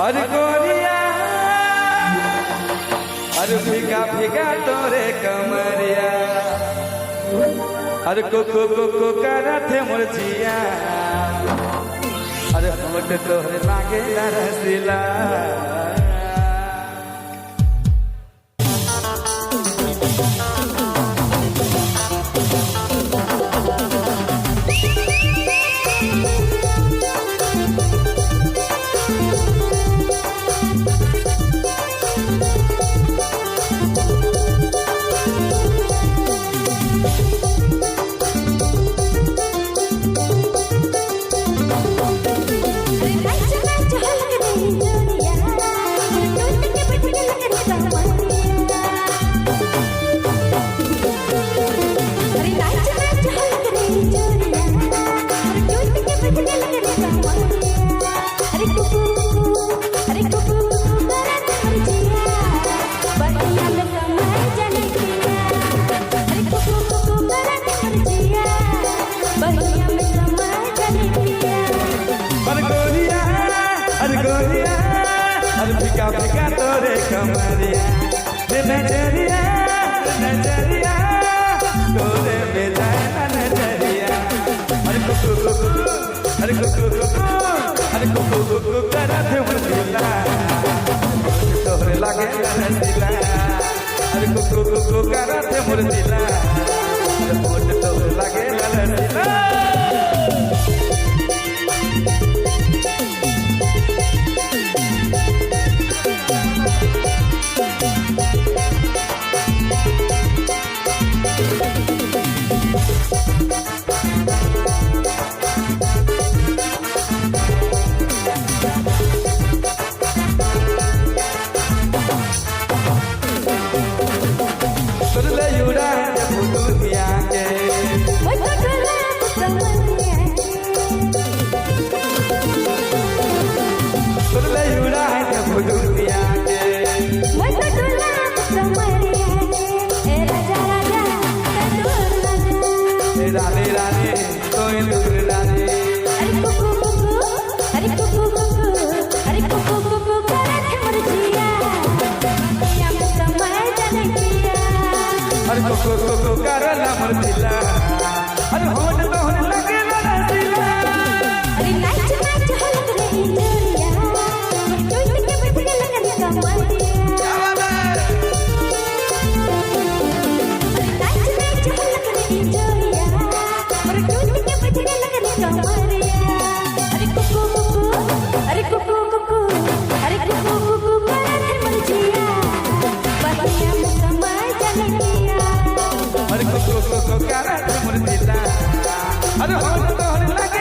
अरे गोरिया अरे भीगा भीगा तोरे कमरिया अरे को करत है मुरझिया अरे होट तोरे लागे रसीला अरे भीगा भीगा तोरे कमरिया नजरिया नजरिया तोरे बेजाना नजरिया अरे अरे अरे करत मुरझिला तोरे लागे रसीला अरे करत मुरझिला होट तोरे लागे रसीला रानी रानी कोई दूर रानी अरे कुकू करत मुरझिया या समय जाने किया अरे कुकू करला मुरझिला अरे होठ तो होने लगे रसीला अरे नाच नाच हलक रही जोरिया टूट के बैठ के लगन कमरिया नाच नाच हलक रही जोरिया अरे कुकू करत मुरझिया बहिया में समय जाने किया अरे कुकू करत मुरझिला अरे होठ तो होने लगे